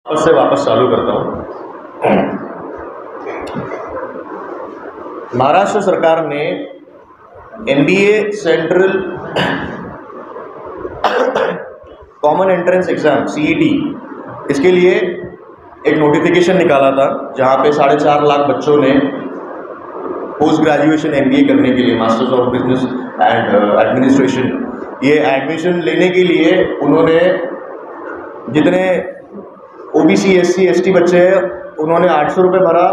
वापस चालू करता हूँ। महाराष्ट्र सरकार ने MBA central common entrance exam CET इसके लिए एक नोटिफिकेशन निकाला था, जहाँ पे 4.5 लाख बच्चों ने पोस्ट ग्रेजुएशन एमबीए करने के लिए masters of business and administration ये एडमिशन लेने के लिए उन्होंने जितने ओबीसी एससी एसटी बच्चे हैं उन्होंने 800 रुपये भरा,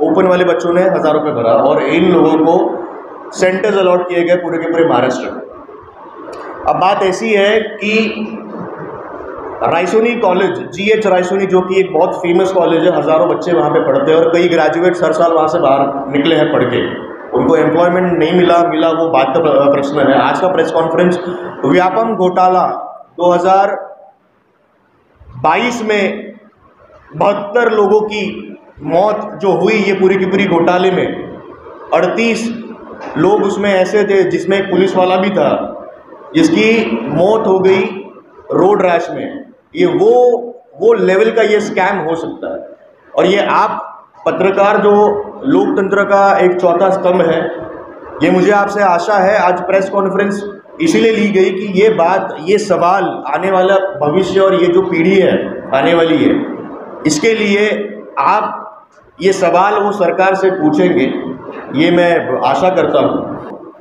ओपन वाले बच्चों ने 1000 रुपये भरा और इन लोगों को सेंटर्स अलॉट किए गए पूरे के पूरे महाराष्ट्र में। अब बात ऐसी है कि रायसोनी कॉलेज जीएच रायसोनी जो कि एक बहुत फेमस कॉलेज है, हज़ारों बच्चे वहाँ पे पढ़ते हैं और कई ग्रेजुएट्स हर साल वहाँ से बाहर निकले हैं पढ़ के, उनको एम्प्लॉयमेंट नहीं मिला वो बात का प्रश्न है। आज का प्रेस कॉन्फ्रेंस व्यापम घोटाला 2022 में 72 लोगों की मौत जो हुई ये पूरी की पूरी घोटाले में, 38 लोग उसमें ऐसे थे जिसमें एक पुलिस वाला भी था जिसकी मौत हो गई रोड रैश में। ये वो लेवल का ये स्कैम हो सकता है। और ये आप पत्रकार जो लोकतंत्र का एक चौथा स्तंभ है, ये मुझे आपसे आशा है आज प्रेस कॉन्फ्रेंस इसीलिए ली गई कि ये बात, ये सवाल आने वाला भविष्य और ये जो पीढ़ी है आने वाली है, इसके लिए आप ये सवाल वो सरकार से पूछेंगे, ये मैं आशा करता हूँ।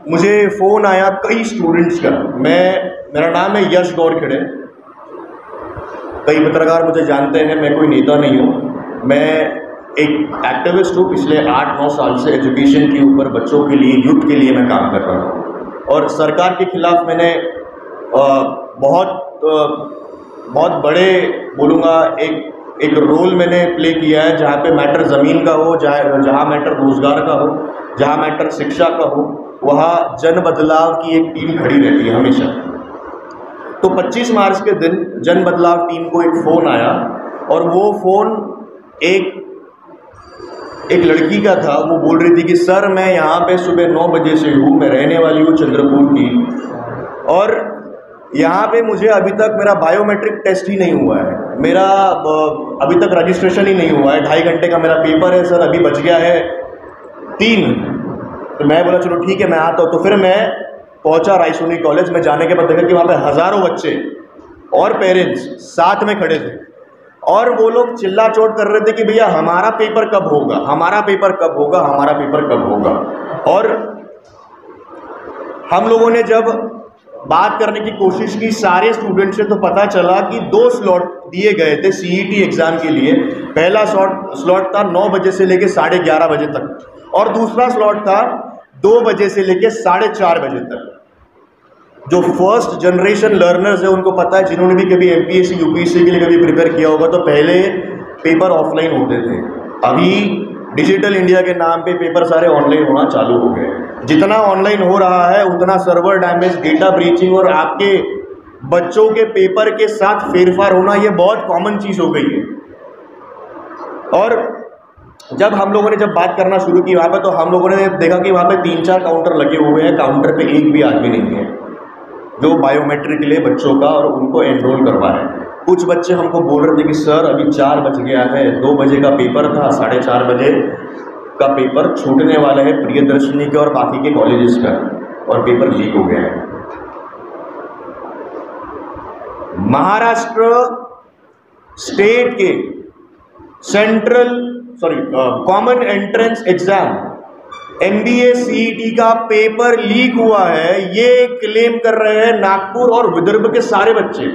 मुझे फ़ोन आया कई स्टूडेंट्स का। मेरा नाम है यश गौरखेड़े, कई पत्रकार मुझे जानते हैं, मैं कोई नेता नहीं हूँ, मैं एक एक्टिविस्ट हूँ। पिछले 8-9 साल से एजुकेशन के ऊपर बच्चों के लिए, यूथ के लिए मैं काम कर रहा हूँ और सरकार के खिलाफ मैंने बहुत बड़े बोलूँगा एक रोल मैंने प्ले किया है, जहाँ पे मैटर ज़मीन का हो, जहाँ मैटर रोज़गार का हो, जहाँ मैटर शिक्षा का हो, वहाँ जन बदलाव की एक टीम खड़ी रहती है हमेशा। तो 25 मार्च के दिन जन बदलाव टीम को एक फ़ोन आया और वो फ़ोन एक लड़की का था। वो बोल रही थी कि सर मैं यहाँ पे सुबह 9 बजे से हूँ, मैं रहने वाली हूँ चंद्रपुर की और यहाँ पे मुझे अभी तक मेरा बायोमेट्रिक टेस्ट ही नहीं हुआ है, मेरा अभी तक रजिस्ट्रेशन ही नहीं हुआ है, 2.5 घंटे का मेरा पेपर है सर, अभी बच गया है 3। तो मैं बोला चलो ठीक है मैं आता हूँ। तो फिर मैं पहुँचा रायसोनी कॉलेज में। जाने के बाद देखा कि वहाँ पे हज़ारों बच्चे और पेरेंट्स साथ में खड़े थे और वो लोग चिल्ला चोट कर रहे थे कि भैया हमारा पेपर कब होगा, हमारा पेपर कब होगा, हमारा पेपर कब होगा। और हम लोगों ने जब बात करने की कोशिश की सारे स्टूडेंट से, तो पता चला कि 2 स्लॉट दिए गए थे सीईटी एग्ज़ाम के लिए। पहला स्लॉट था 9 बजे से लेकर 11:30 बजे तक और दूसरा स्लॉट था 2 बजे से लेकर 4:30 बजे तक। जो फर्स्ट जनरेशन लर्नर्स है उनको पता है, जिन्होंने भी कभी एमपीएससी यूपीएससी के लिए कभी प्रिपेयर किया होगा, तो पहले पेपर ऑफलाइन होते थे, अभी डिजिटल इंडिया के नाम पे पेपर सारे ऑनलाइन होना चालू हो गए। जितना ऑनलाइन हो रहा है उतना सर्वर डैमेज, डेटा ब्रीचिंग और आपके बच्चों के पेपर के साथ फेरफार होना ये बहुत कॉमन चीज़ हो गई है। और जब हम लोगों ने बात करना शुरू की वहाँ पे, तो हम लोगों ने देखा कि वहाँ पे 3-4 काउंटर लगे हुए हैं, काउंटर पे एक भी आदमी नहीं है जो बायोमेट्रिक के लिए बच्चों का और उनको एनरोल करवा रहे हैं। कुछ बच्चे हमको बोल रहे थे कि सर अभी 4 बज गया है, 2 बजे का पेपर था, 4:30 बजे का पेपर छूटने वाला है प्रियदर्शनी के और बाकी के कॉलेजेस का, और पेपर लीक हो गया है। महाराष्ट्र स्टेट के common entrance exam MBA CET का पेपर लीक हुआ है, ये क्लेम कर रहे हैं नागपुर और विदर्भ के सारे बच्चे,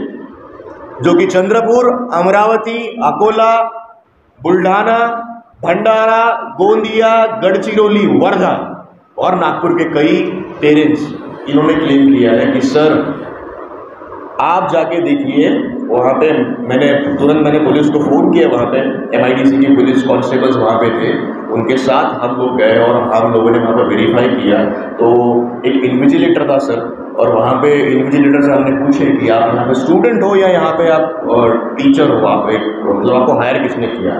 जो कि चंद्रपुर, अमरावती, अकोला, बुल्ढाना, भंडारा, गोंदिया, गढ़चिरौली, वर्धा और नागपुर के कई पेरेंट्स इन्होंने क्लेम किया है कि सर आप जाके देखिए वहाँ पे। मैंने पुलिस को फ़ोन किया, वहाँ पे एमआईडीसी की पुलिस कांस्टेबल्स वहाँ पे थे, उनके साथ हम लोग गए और हम लोगों ने वहाँ पे वेरीफाई किया। तो एक इन्विजिलेटर था सर, और वहाँ पे इन्विजिलेटर से हमने पूछे कि आप यहाँ पे स्टूडेंट हो या यहाँ पे आप टीचर हो, आप मतलब आपको हायर किसने किया।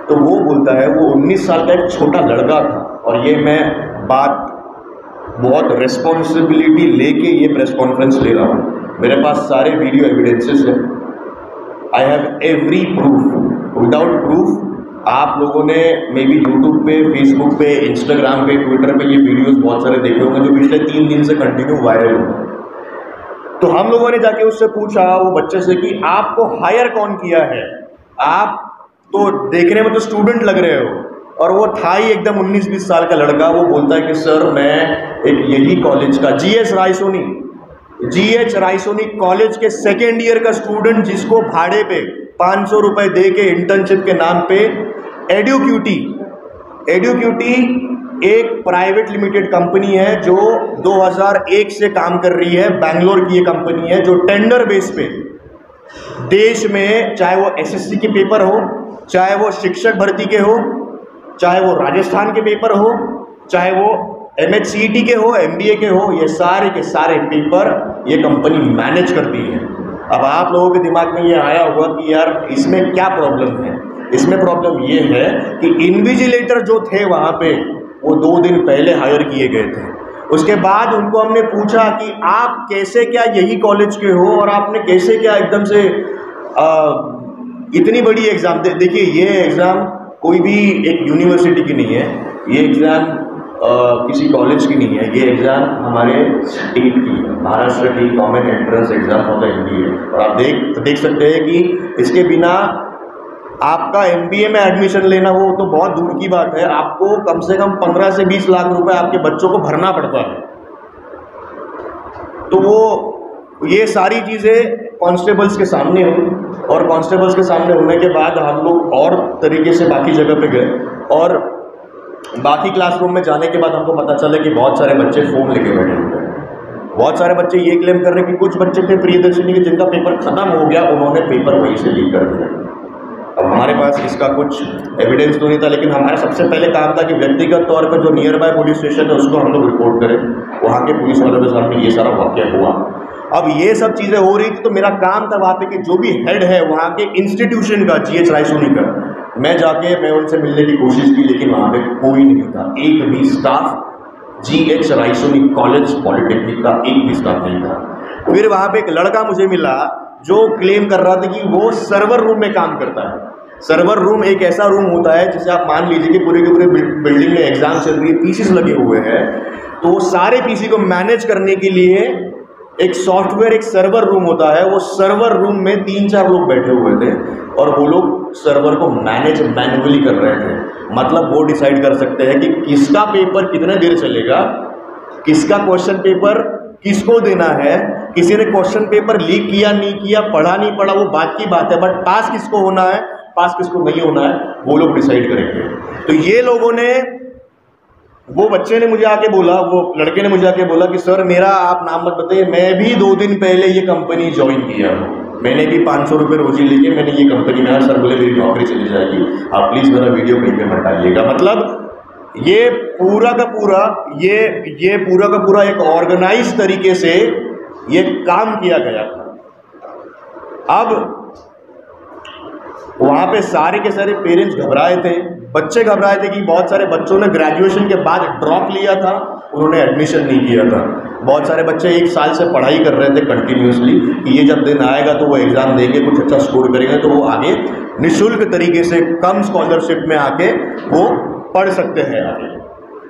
तो वो बोलता है वो 19 साल का एक छोटा लड़का था। और ये मैं बात बहुत रिस्पॉन्सिबिलिटी लेके ये प्रेस कॉन्फ्रेंस ले रहा हूँ, मेरे पास सारे वीडियो एविडेंसेस हैं। I have every proof. Without proof आप लोगों ने मे बी यूट्यूब पे, फेसबुक पे, इंस्टाग्राम पे, ट्विटर पे ये वीडियोस बहुत सारे देखे होंगे जो पिछले 3 दिन से कंटिन्यू वायरल हो। तो हम लोगों ने जाके उससे पूछा वो बच्चे से कि आपको हायर कौन किया है, आप तो देखने में तो स्टूडेंट लग रहे हो। और वो था ही एकदम 19-20 साल का लड़का। वो बोलता है कि सर मैं एक यही कॉलेज का जीएच रायसोनी कॉलेज के सेकेंड ईयर का स्टूडेंट, जिसको भाड़े पे 500 रुपये दे के इंटर्नशिप के नाम पे एड्यूक्यूटी एक प्राइवेट लिमिटेड कंपनी है जो 2001 से काम कर रही है। बैंगलोर की ये कंपनी है जो टेंडर बेस पे देश में, चाहे वो एसएससी के पेपर हो, चाहे वो शिक्षक भर्ती के हो, चाहे वो राजस्थान के पेपर हो, चाहे वो एमएचसीईटी के हो, एमबीए के हो, ये सारे के सारे पेपर ये कंपनी मैनेज करती है। अब आप लोगों के दिमाग में ये आया होगा कि यार इसमें क्या प्रॉब्लम है। इसमें प्रॉब्लम ये है कि इन्विजिलेटर जो थे वहाँ पे वो 2 दिन पहले हायर किए गए थे। उसके बाद उनको हमने पूछा कि आप कैसे क्या यही कॉलेज के हो और आपने कैसे क्या एकदम से इतनी बड़ी एग्ज़ाम देखिए ये एग्ज़ाम कोई भी एक यूनिवर्सिटी की नहीं है, ये एग्ज़ाम किसी कॉलेज की नहीं है, ये एग्ज़ाम हमारे स्टेट की है, महाराष्ट्र की common entrance exam for the MBA. और आप देख सकते हैं कि इसके बिना आपका एमबीए में एडमिशन लेना वो तो बहुत दूर की बात है, आपको कम से कम 15 से 20 लाख रुपए आपके बच्चों को भरना पड़ता है। तो वो ये सारी चीज़ें कांस्टेबल्स के सामने हुई और कांस्टेबल्स के सामने होने के बाद हम लोग और तरीके से बाकी जगह पे गए और बाकी क्लासरूम में जाने के बाद हमको पता चला कि बहुत सारे बच्चे फ़ोन लेके बैठे हुए हैं। बहुत सारे बच्चे ये क्लेम कर रहे हैं कि कुछ बच्चे थे प्रियदर्शनी के जिनका पेपर ख़त्म हो गया, उन्होंने पेपर वहीं से लीक कर दिया। अब हमारे पास इसका कुछ एविडेंस तो नहीं था, लेकिन हमारा सबसे पहले काम था कि व्यक्तिगत तौर पर जो नियर बाय पुलिस स्टेशन है उसको हम लोग रिपोर्ट करें, वहाँ के पुलिस वालों के सामने ये सारा वाक़या हुआ। अब ये सब चीज़ें हो रही थी तो मेरा काम था वहाँ पे कि जो भी हेड है वहाँ के इंस्टीट्यूशन का, जीएच रायसोनी का, मैं उनसे मिलने की कोशिश की, लेकिन वहाँ पे कोई नहीं था। एक भी staff GH Raisoni college polytechnic का एक भी स्टाफ नहीं था। फिर वहाँ पे एक लड़का मुझे मिला जो क्लेम कर रहा था कि वो सर्वर रूम में काम करता है। सर्वर रूम एक ऐसा रूम होता है जिसे आप मान लीजिए कि पूरे के पूरे बिल्डिंग में एग्जाम चल रही है, पीसीस लगे हुए हैं, तो वो सारे पीसी को मैनेज करने के लिए एक सॉफ्टवेयर, एक सर्वर रूम होता है। वो सर्वर रूम में 3-4 लोग बैठे हुए थे और वो लोग सर्वर को मैनेज मैन्युअली कर रहे थे। मतलब वो डिसाइड कर सकते हैं कि किसका पेपर कितने देर चलेगा, किसका क्वेश्चन पेपर किसको देना है, किसी ने क्वेश्चन पेपर लीक किया नहीं किया, पढ़ा नहीं पढ़ा, वो बात की बात है, बट पास किसको होना है, पास किसको नहीं होना है, वो लोग डिसाइड करेंगे। तो ये लोगों ने, वो बच्चे ने मुझे आके बोला, वो लड़के ने मुझे आके बोला कि सर मेरा आप नाम मत बताइए, मैं भी 2 दिन पहले ये कंपनी ज्वाइन किया, मैंने भी 500 रुपये रोजी लेके मैंने ये कंपनी में, सर बोले मेरी नौकरी चली जाएगी, आप प्लीज़ मेरा वीडियो कहीं पे मत डालिएगा। मतलब ये पूरा का पूरा एक ऑर्गेनाइज तरीके से ये काम किया गया था। अब वहाँ पे सारे के सारे पेरेंट्स घबराए थे, बच्चे घबराए थे कि बहुत सारे बच्चों ने ग्रेजुएशन के बाद ड्रॉप लिया था, उन्होंने एडमिशन नहीं किया था। बहुत सारे बच्चे 1 साल से पढ़ाई कर रहे थे कंटिन्यूसली कि ये जब दिन आएगा तो वो एग्ज़ाम देंगे, कुछ अच्छा स्कोर करेंगे तो वो आगे निःशुल्क तरीके से कम स्कॉलरशिप में आके वो पढ़ सकते हैं आगे,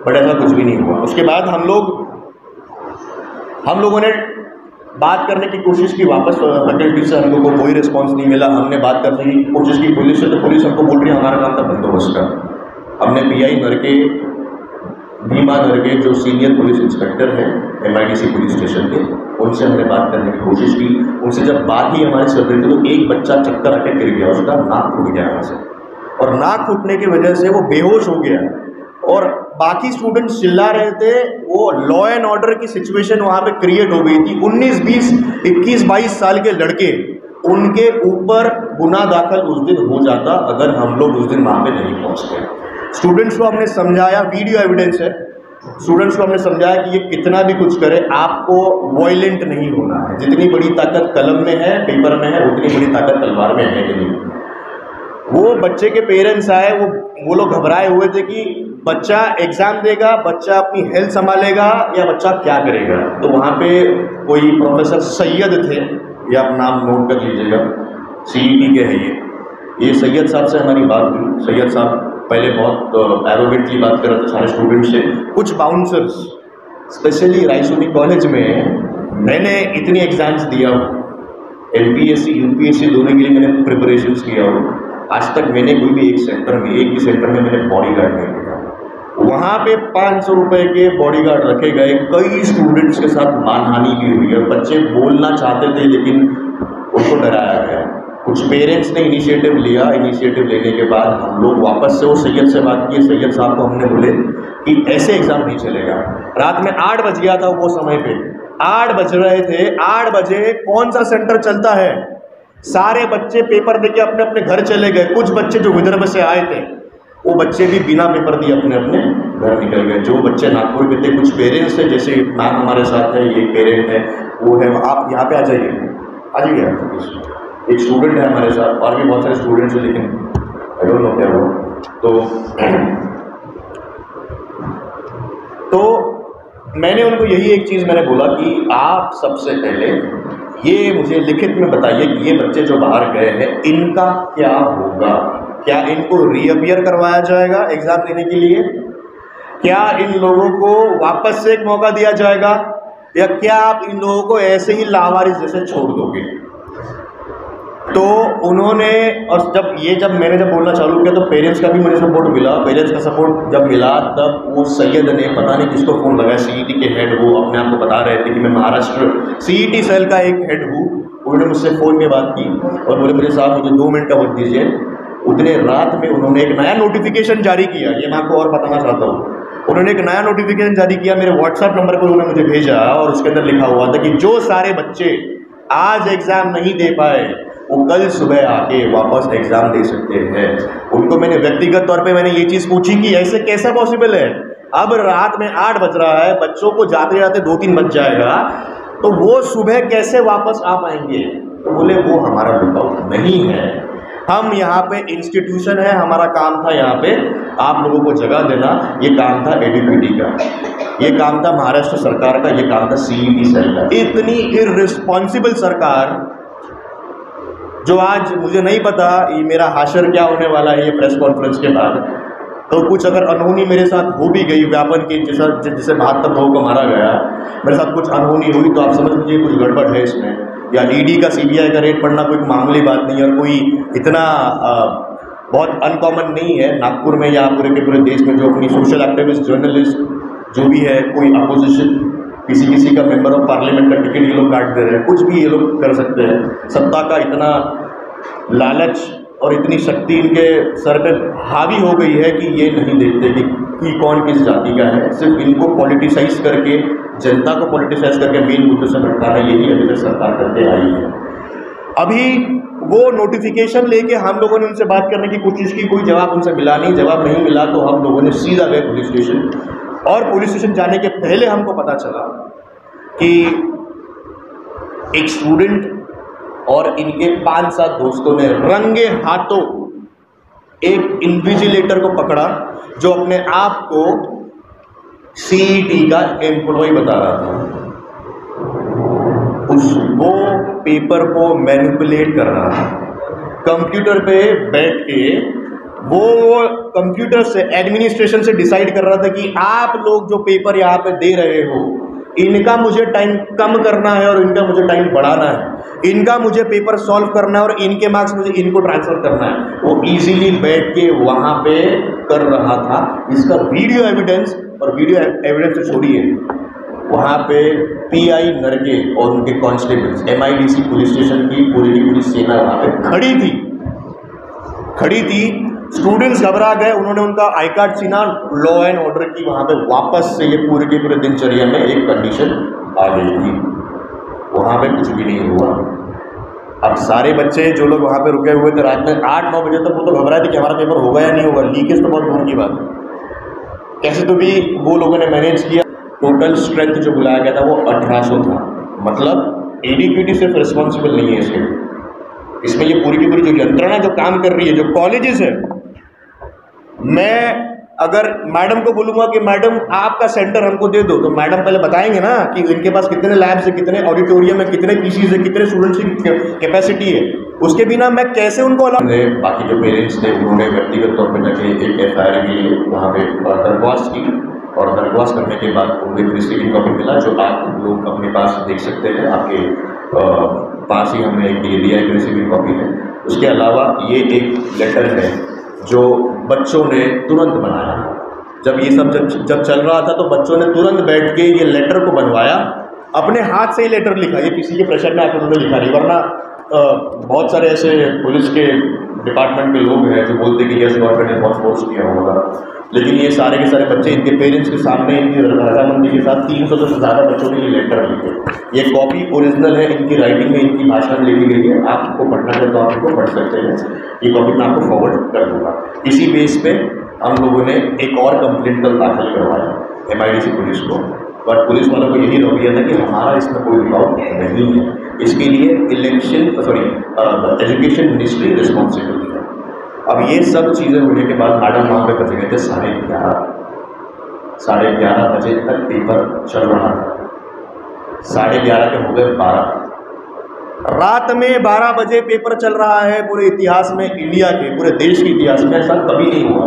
बट ऐसा कुछ भी नहीं हुआ। उसके बाद हम लोगों ने बात करने की कोशिश की, वापस फैकल्टी से हम लोग को कोई रिस्पांस नहीं मिला। हमने बात करने की कोशिश की पुलिस से, तो पुलिस हमको बोल रही है हमारा काम था बंदोबस्त का। हमने पीआई नरके, भीमा नरके जो सीनियर पुलिस इंस्पेक्टर हैं एमआईडीसी पुलिस स्टेशन के, उनसे हमने बात करने की कोशिश की। उनसे जब बात ही हमारी चल रही थी तो एक बच्चा चक्कर आके गिर गया, उसका नाक टूट गया यहाँ से, और नाक फूटने की वजह से वो बेहोश हो गया और बाकी स्टूडेंट्स चिल्ला रहे थे। वो लॉ एंड ऑर्डर की सिचुएशन वहाँ पे क्रिएट हो गई थी। 19, 20, 21, 22 साल के लड़के, उनके ऊपर गुनाह दाखिल उस दिन हो जाता अगर हम लोग उस दिन वहाँ पे नहीं पहुँचते। स्टूडेंट्स को हमने समझाया, वीडियो एविडेंस है, स्टूडेंट्स को हमने समझाया कि ये कितना भी कुछ करे आपको वॉयलेंट नहीं होना है। जितनी बड़ी ताकत कलम में है, पेपर में है, उतनी बड़ी ताकत तलवार में है कि नहीं। वो बच्चे के पेरेंट्स आए, वो लोग घबराए हुए थे कि बच्चा एग्ज़ाम देगा, बच्चा अपनी हेल्थ संभालेगा या बच्चा क्या करेगा। तो वहाँ पे कोई प्रोफेसर सैयद थे, ये आप नाम नोट कर लीजिएगा, CET के है ये सैयद साहब से हमारी बात हुई। सैयद साहब पहले बहुत एरोगेंटली बात कर रहे थे सारे स्टूडेंट से। कुछ बाउंसर्स स्पेशली रायसोनी कॉलेज में मैंने इतनी एग्ज़ाम्स दिया हूँ, MPSC UPSC दोनों के लिए मैंने प्रिपरेशंस किया हूँ। आज तक मैंने कोई भी एक भी सेंटर में मैंने बॉडीगार्ड नहीं देखा। वहाँ पे 500 रुपये के बॉडीगार्ड रखे गए। कई स्टूडेंट्स के साथ मानहानि भी हुई है। बच्चे बोलना चाहते थे लेकिन उनको डराया गया। कुछ पेरेंट्स ने इनिशिएटिव लिया। इनिशिएटिव लेने के बाद हम लोग वापस से वो सैयद से बात किए। सैयद साहब को हमने बोले कि ऐसे एग्ज़ाम नहीं चलेगा। रात में 8 बज गया था वो समय पे, 8 बज रहे थे। 8 बजे कौन सा सेंटर चलता है? सारे बच्चे पेपर देके अपने अपने घर चले गए। कुछ बच्चे जो विदर्भ से आए थे वो बच्चे भी बिना पेपर दिए अपने अपने घर निकल गए। जो बच्चे नागपुर के थे, कुछ पेरेंट्स थे, जैसे मैम हमारे साथ है, ये पेरेंट है, वो है, आप यहाँ पे आ जाइए। एक स्टूडेंट है हमारे साथ, और भी बहुत सारे स्टूडेंट्स हैं, लेकिन आई डोंट नो क्या हुआ। तो मैंने उनको यही एक चीज़ मैंने बोला कि आप सबसे पहले ये मुझे लिखित में बताइए कि ये बच्चे जो बाहर गए हैं इनका क्या होगा। क्या इनको रीअपियर करवाया जाएगा एग्ज़ाम देने के लिए? क्या इन लोगों को वापस से एक मौका दिया जाएगा, या क्या आप इन लोगों को ऐसे ही लावारिस जैसे छोड़ दोगे? तो उन्होंने, और जब मैंने बोलना चालू किया तो पेरेंट्स का भी मुझे सपोर्ट मिला। पेरेंट्स का सपोर्ट जब मिला तब वो सैयद ने पता नहीं किसको फ़ोन लगाया, CET के हेड, वो अपने आप को बता रहे थे कि मैं महाराष्ट्र CET सेल का एक हेड हूँ। उन्होंने मुझसे फ़ोन में बात की और बोले मुझे साहब मुझे 2 मिनट का वक्त दीजिए। उतने रात में उन्होंने एक नया नोटिफिकेशन जारी किया। ये मैं आपको और बताना चाहता हूँ। उन्होंने एक नया नोटिफिकेशन जारी किया, मेरे व्हाट्सएप नंबर पर उन्होंने मुझे भेजा, और उसके अंदर लिखा हुआ था कि जो सारे बच्चे आज एग्ज़ाम नहीं दे पाए वो कल सुबह आके वापस एग्ज़ाम दे सकते हैं। उनको मैंने व्यक्तिगत तौर पे मैंने ये चीज़ पूछी कि ऐसे कैसा पॉसिबल है? अब रात में 8 बज रहा है, बच्चों को जाते जाते 2-3 बज जाएगा, तो वो सुबह कैसे वापस आ पाएंगे? तो बोले वो हमारा लुकआउट नहीं है, हम यहाँ पे इंस्टीट्यूशन है, हमारा काम था यहाँ पे आप लोगों को जगह देना। ये काम था एडीपीटी का, ये काम था महाराष्ट्र सरकार का, ये काम था CET सेल का। इतनी इररिस्पॉन्सिबल सरकार, जो आज मुझे नहीं पता ये मेरा हाशर क्या होने वाला है ये प्रेस कॉन्फ्रेंस के बाद। तो कुछ अगर अनहोनी मेरे साथ हो भी गई, व्यापन की जिसे 72 लोगों को मारा गया, मेरे साथ कुछ अनहोनी हुई, तो आप समझ लीजिए कुछ गड़बड़ है इसमें। या ED का CBI का रेड पड़ना कोई मामूली बात नहीं है, और कोई इतना बहुत अनकॉमन नहीं है नागपुर में या पूरे के पूरे देश में। जो अपनी सोशल एक्टिविस्ट, जर्नलिस्ट जो भी है, कोई अपोजिशन, किसी का मेंबर ऑफ पार्लियामेंट का टिकट ये लोग काट दे रहे हैं, कुछ भी ये लोग कर सकते हैं। सत्ता का इतना लालच और इतनी शक्ति इनके सर पे हावी हो गई है कि ये नहीं देखते कि कौन किस जाति का है। सिर्फ इनको पॉलिटिसाइज करके, जनता को पॉलिटिसाइज करके मेन मुद्दे से भटकाना, यही अभी तक सरकार करते आई है। अभी वो नोटिफिकेशन लेके हम लोगों ने उनसे बात करने की कोशिश की, कोई जवाब उनसे मिला नहीं। जवाब नहीं मिला तो हम लोगों ने सीधा गए पुलिस स्टेशन, और पुलिस स्टेशन जाने के पहले हमको पता चला कि एक स्टूडेंट और इनके 5-7 दोस्तों ने रंगे हाथों एक इन्विजिलेटर को पकड़ा, जो अपने आप को CET का एम्प्लॉय बता रहा था। वो पेपर को मैनिपुलेट कर रहा था। कंप्यूटर पे बैठ के वो कंप्यूटर से, एडमिनिस्ट्रेशन से डिसाइड कर रहा था कि आप लोग जो पेपर यहाँ पे दे रहे हो, इनका मुझे टाइम कम करना है और इनका मुझे टाइम बढ़ाना है, इनका मुझे पेपर सॉल्व करना है और इनके मार्क्स मुझे इनको ट्रांसफ़र करना है। वो इजीली बैठ के वहाँ पे कर रहा था। इसका वीडियो एविडेंस, और वीडियो एविडेंस से छोड़िए, वहाँ पे PI नरगे और उनके कॉन्स्टेबल्स, MIDC पुलिस स्टेशन की पूरी सेना वहाँ पे खड़ी थी। स्टूडेंट्स घबरा गए, उन्होंने उनका आई कार्ड छीना, लॉ एंड ऑर्डर की वहाँ पे वापस से ये पूरे के पूरे दिनचर्या में एक कंडीशन आ गई थी। वहाँ पे कुछ भी नहीं हुआ। अब सारे बच्चे जो लोग वहाँ पे रुके हुए थे रात में 8-9 बजे तक, वो तो घबराए थे कि हमारा पेपर होगा या नहीं होगा। लीकेज तो बहुत दूर की बात है। कैसे तो भी वो लोगों ने मैनेज किया। टोटल स्ट्रेंथ जो बुलाया गया था वो 1800 था। मतलब एडीपीटी सिर्फ रिस्पॉन्सिबल नहीं है इसमें ये पूरी की पूरी जो यंत्रणा जो काम कर रही है, जो कॉलेजेस है। मैं अगर मैडम को बोलूँगा कि मैडम आपका सेंटर हमको दे दो, तो मैडम पहले बताएंगे ना कि इनके पास कितने लैब्स है, कितने ऑडिटोरियम है, कितने पीसीज है, कितने स्टूडेंट्स की कैपेसिटी है। उसके बिना मैं कैसे उनको अलाउ। बाकी जो पेरेंट्स थे उन्होंने व्यक्तिगत तौर पर जाके एक FIR के लिए वहाँ पे दरख्वास्त की, और दरख्वास्त करने के बाद उनको एक रिसीविंग कॉपी मिला, जो आप लोग अपने पास देख सकते हैं। आपके पास ही हमने एक दे दिया, एक रिसीविंग कॉपी है। उसके अलावा ये एक लेटर है जो बच्चों ने तुरंत बनाया। जब ये सब जब चल रहा था तो बच्चों ने तुरंत बैठ के ये लेटर को बनवाया, अपने हाथ से ही लेटर लिखा। ये किसी के प्रेशर में आकर उन्होंने लिखा नहीं, वरना बहुत सारे ऐसे पुलिस के डिपार्टमेंट के लोग हैं जो बोलते कि यस गवर्नमेंट ने बहुत फोर्स किया होगा, लेकिन ये सारे के सारे बच्चे इनके पेरेंट्स के सामने इनकी रजामंदी के साथ 300 से ज़्यादा बच्चों ने ये लेटर लिखे। ये कॉपी ओरिजिनल है, इनकी राइटिंग में, इनकी भाषा में लिखी गई है। आपको पढ़ना है तो आप इनको पढ़ सकते हैं। ये कॉपी मैं आपको फॉरवर्ड कर दूँगा। इसी बेस पे हम लोगों ने एक और कंप्लेंट कल दाखिल करवाया MIDC पुलिस को, बट पुलिस वालों को यही रवैया था कि हमारा इसमें कोई रुकावट नहीं है, इसके लिए एजुकेशन मिनिस्ट्री रिस्पॉन्सिबल है। अब ये सब चीज़ें होने के बाद मैडम वहाँ पे बच गए थे 11:30 बजे तक पेपर चल रहा था। 11:30 के हो गए 12, रात में 12 बजे पेपर चल रहा है। पूरे इतिहास में, इंडिया के पूरे देश के इतिहास में ऐसा कभी नहीं हुआ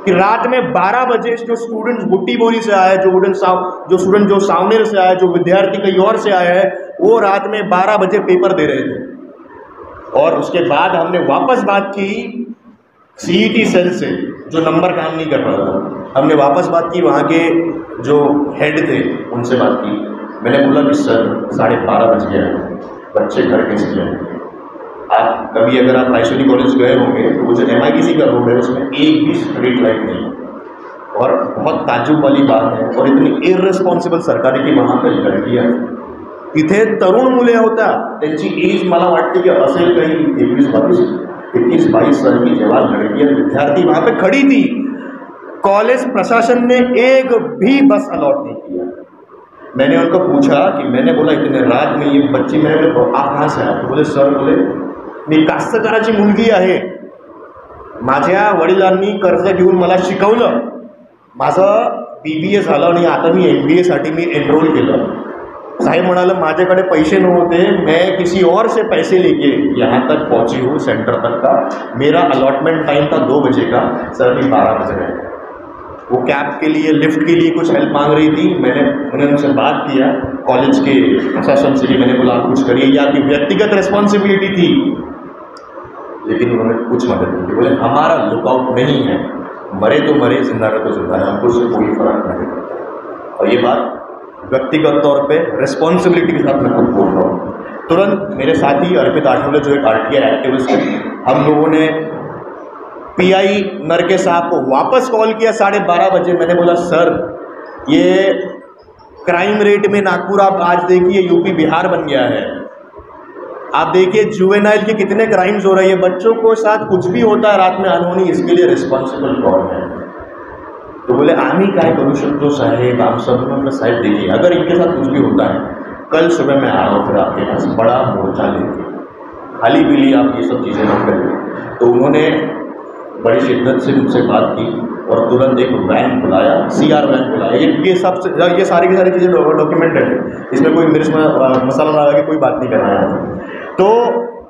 कि रात में 12 बजे जो स्टूडेंट्स बुट्टी बोरी से आए, जो स्टूडेंट जो सावनेर से आए, जो विद्यार्थी कहीं और से आए हैं, वो रात में 12 बजे पेपर दे रहे थे। और उसके बाद हमने वापस बात की CET सेल से, जो नंबर काम नहीं कर रहा था। हमने वापस बात की, वहाँ के जो हेड थे उनसे बात की। मैंने बोला कि सर 12:30 बज गया है, बच्चे घर कैसे जाएंगे? आप कभी अगर आप रायसोनी कॉलेज गए होंगे तो वो जो MIDC का रोड है उसमें एक भी स्ट्रीट लाइट नहीं है। और बहुत ताज्जुब वाली बात है और इतनी इररिस्पॉन्सिबल सरकार आहे की वहाँ पर लड़कियाँ तिथे तरुण मुले होता, त्यांची एज मला वाटते कि असेल काही 21-22 साल की जवान लड़कियाँ विद्यार्थी वहाँ पे खड़ी थी। कॉलेज प्रशासन ने एक भी बस अलॉट नहीं किया। मैंने उनको पूछा कि मैंने बोला इतने रात में ये बच्ची, मैंने बोला आप कहाँ से आए? तो बोले सर, बोले मी कास्तकाराची मुलगी आहे, माझ्या वडिलांनी कर्ज घेऊन मला शिकवलं, माझं BBA झालं आणि आता मी MBA साठी मी एनरोल केलं। साहेब म्हणाले माझ्याकडे पैसे नव्हते, मैं किसी और से पैसे लेके यहाँ तक पहुँची हूँ सेंटर तक का। मेरा अलॉटमेंट टाइम था 2 बजे का, सर अभी 12 बज रहे हैं। वो कैब के लिए, लिफ्ट के लिए कुछ हेल्प मांग रही थी। मैंने उनसे बात किया कॉलेज के प्रशासन से कि मैंने बोला आप कुछ करिए, ये आपकी व्यक्तिगत रिस्पॉन्सिबिलिटी थी, लेकिन उन्होंने कुछ मदद नहीं की। बोले हमारा लुकआउट नहीं है, मरे तो मरे, जिंदा रहे तो जिंदा रहे, हमको उससे कोई फर्क नहीं पड़ता। और ये बात व्यक्तिगत तौर पे रिस्पॉन्सिबिलिटी के साथ मैं खुद बोल रहा हूँ। तुरंत मेरे साथी अर्पित आठवले जो एक RTI एक्टिविस्ट है, हम लोगों ने PI नरके साहब को वापस कॉल किया 12:30 बजे। मैंने बोला सर ये क्राइम रेट में नागपुर आप आज देखिए UP बिहार बन गया है। आप देखिए जुवेनाइल के कितने क्राइम्स हो रहे हैं, बच्चों को साथ कुछ भी होता है रात में अनहोनी, इसके लिए रिस्पॉन्सिबल कौन है? तो बोले आम्ही काय करू शकतो साहेब, हम सब। मतलब साहेब देखिए अगर इनके साथ कुछ भी होता है, कल सुबह मैं आ रहा हूँ फिर आपके पास बड़ा मोर्चा लेके, खाली पीली आप ये सब चीज़ें मत करिए। तो उन्होंने बड़ी शिद्दत से मुझसे बात की और तुरंत एक वैन बुलाया, CR वैन बुलाया। ये सारी की सारी चीज़ें डॉक्यूमेंटेड है, इसमें कोई मिर्च मसाला लगा के कोई बात नहीं करना है। तो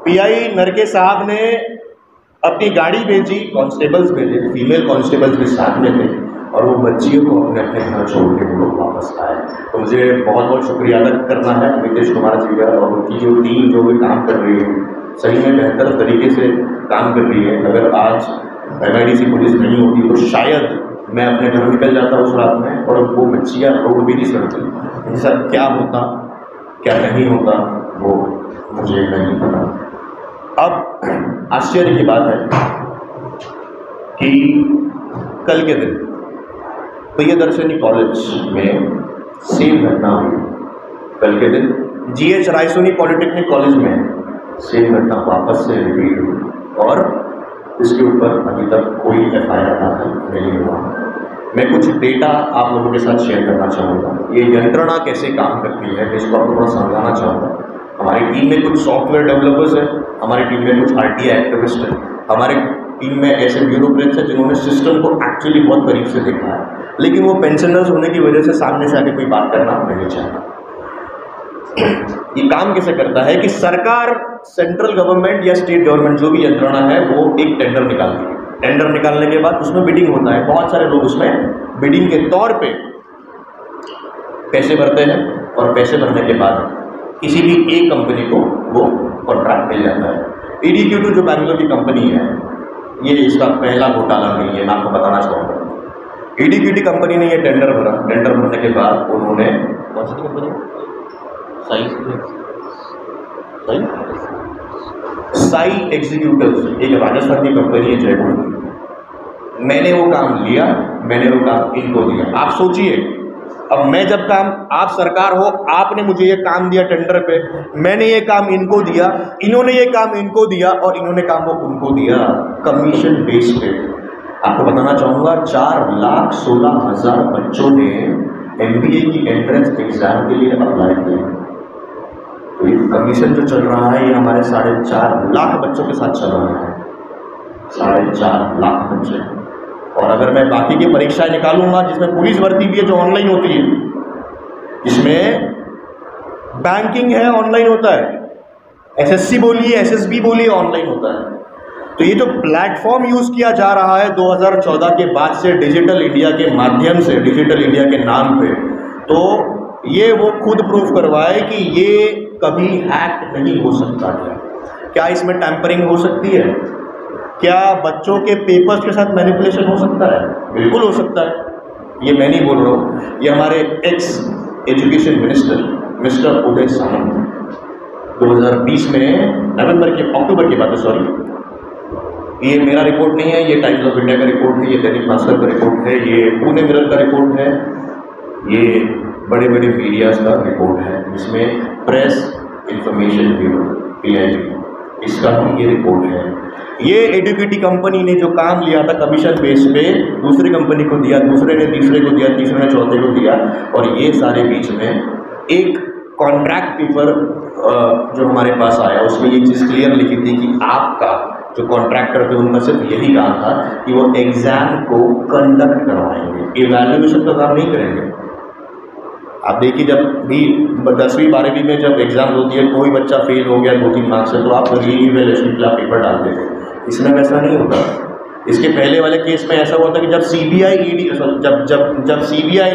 PI नरके साहब ने अपनी गाड़ी भेजी, कांस्टेबल्स भेजे, फीमेल कांस्टेबल्स भी साथ में थे, और वो बच्चियों को अपने अपने घर छोड़ के वो लोग वापस आए। तो मुझे बहुत बहुत शुक्रिया अदा करना है नीतीश कुमार जी का, और उनकी जो टीम जो भी काम कर रही है सही में बेहतर तरीके से काम कर रही है। अगर आज MIDC पुलिस नहीं होती तो शायद मैं अपने घर निकल जाता उस रात में, और वो बच्चियाँ रोड भी नहीं सड़ती। ऐसा क्या होता क्या नहीं होता वो मुझे नहीं पता। अब आश्चर्य की बात है कि कल के दिन प्रियदर्शनी कॉलेज में सेम घटना हुई। कल के दिन GH रायसोनी पॉलिटेक्निक कॉलेज में सेम घटना वापस से रिपीट हुई, और इसके ऊपर अभी तक कोई FIR दाखिल नहीं हुआ। मैं कुछ डेटा आप लोगों के साथ शेयर करना चाहूँगा। ये यंत्रणा कैसे काम करती है इसको आपको थोड़ा समझाना चाहूँगा। हमारी टीम में कुछ सॉफ्टवेयर डेवलपर्स हैं, हमारी टीम में कुछ RTI एक्टिविस्ट हैं, हमारे टीम में ऐसे ब्यूरोक्रेट्स हैं जिन्होंने सिस्टम को एक्चुअली बहुत करीब से देखा है, लेकिन वो पेंशनर्स होने की वजह से सामने से आके कोई बात करना नहीं चाहता। ये काम कैसे करता है कि सरकार, सेंट्रल गवर्नमेंट या स्टेट गवर्नमेंट जो भी यंत्रणा है वो एक टेंडर निकालती है। टेंडर निकालने के बाद उसमें बिडिंग होता है, बहुत सारे लोग उसमें बिडिंग के तौर पे पैसे भरते हैं और पैसे भरने के बाद किसी भी एक कंपनी को वो कॉन्ट्रैक्ट मिल जाता है। EDQ2 जो बैंगलोर की कंपनी है, ये इसका पहला घोटाला नहीं है, मैं आपको बताना चाहूँगा। EDQ2 कंपनी ने ये टेंडर भरा, टेंडर भरने के बाद उन्होंने कौन सी कंपनी, साई एग्जीक्यूटिव्स, एक राजस्थान की कंपनी है जयपुर की, मैंने वो काम लिया, मैंने वो काम इनको दिया। आप सोचिए, अब मैं जब काम, आप सरकार हो, आपने मुझे ये काम दिया टेंडर पे, मैंने ये काम इनको दिया, इन्होंने ये काम इनको दिया और इन्होंने काम वो उनको दिया, कमीशन बेस पे। आपको बताना चाहूँगा 4,16,000 बच्चों ने MBA की एंट्रेंस एग्जाम के लिए अप्लाई किया। तो ये कमीशन जो चल रहा है ये हमारे 4.5 लाख बच्चों के साथ चल रहा है, 4.5 लाख बच्चे। और अगर मैं बाकी की परीक्षाएं निकालूंगा जिसमें पुलिस भर्ती भी है जो ऑनलाइन होती है, इसमें बैंकिंग है ऑनलाइन होता है, SSC बोलिए SSB बोलिए ऑनलाइन होता है। तो ये जो प्लेटफॉर्म यूज किया जा रहा है 2014 के बाद से डिजिटल इंडिया के माध्यम से, डिजिटल इंडिया के नाम पे, तो ये वो खुद प्रूफ करवाए कि ये कभी हैक नहीं हो सकता है। क्या इसमें टैंपरिंग हो सकती है? क्या बच्चों के पेपर्स के साथ मैनिपुलेशन हो सकता है? बिल्कुल हो सकता है। ये मैं नहीं बोल रहा हूँ, ये हमारे x education minister mister Uday Samant 2020 में अक्टूबर की बात है, सॉरी, ये मेरा रिपोर्ट नहीं है, ये टाइम्स ऑफ इंडिया का रिपोर्ट है, ये दैनिक भास्कर का रिपोर्ट है, ये पुणे मिरर का रिपोर्ट है, ये बड़े बड़े मीडियाज का रिपोर्ट है, जिसमें प्रेस इंफॉर्मेशन ब्यूरो PIB, इसका भी ये रिपोर्ट है। ये एडुकेटी कंपनी ने जो काम लिया था कमीशन बेस पे, दूसरी कंपनी को दिया, दूसरे ने तीसरे को दिया, तीसरे ने चौथे को दिया, और ये सारे बीच में एक कॉन्ट्रैक्ट पेपर जो हमारे पास आया उसमें ये चीज़ क्लियर लिखी थी कि आपका जो कॉन्ट्रैक्टर थे उनका सिर्फ यही काम था कि वो एग्जाम को कंडक्ट करवाएंगे, इवैल्यूएशन का काम नहीं करेंगे। आप देखिए, जब भी 10वीं 12वीं में जब एग्जाम होती है, कोई बच्चा फेल हो गया 2-3 मार्क्स से, तो आप रीइवैल्यूएशन के लिए पेपर डालते थे। इसमें वैसा नहीं होता। इसके पहले वाले केस में ऐसा हुआ था कि जब CBI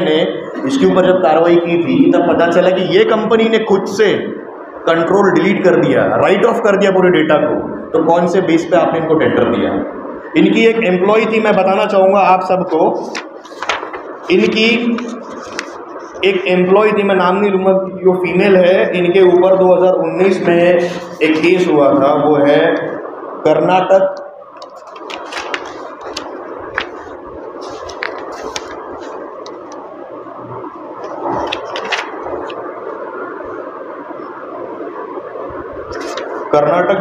ने इसके ऊपर जब कार्रवाई की थी, तब पता चला कि ये कंपनी ने खुद से कंट्रोल डिलीट कर दिया, राइट ऑफ कर दिया पूरे डेटा को। तो कौन से बेस पे आपने इनको टेंडर दिया? इनकी एक एम्प्लॉय थी, मैं बताना चाहूँगा आप सबको, इनकी एक एम्प्लॉय थी, मैं नाम नहीं लूँगा क्योंकि वो फीमेल है। इनके ऊपर 2019 में एक केस हुआ था, वो है कर्नाटक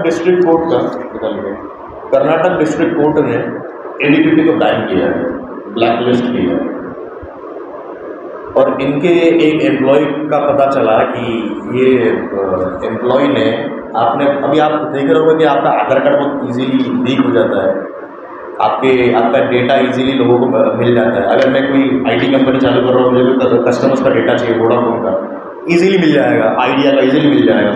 डिस्ट्रिक्ट कोर्ट का, कर्नाटक डिस्ट्रिक्ट कोर्ट ने एडुकेटी को बैन किया है, ब्लैकलिस्ट किया है। और इनके एक एम्प्लॉय का पता चला कि ये एम्प्लॉय ने, अभी आप देख रहे होंगे कि आपका आधार कार्ड बहुत इजीली लीक हो जाता है, आपका डेटा इजीली लोगों को मिल जाता है। अगर मैं कोई IT कंपनी चालू कर रहा हूँ, मुझे कस्टमर्स का डेटा चाहिए, वोडाफोन का, इजीली मिल जाएगा, आइडिया का इजीली मिल जाएगा।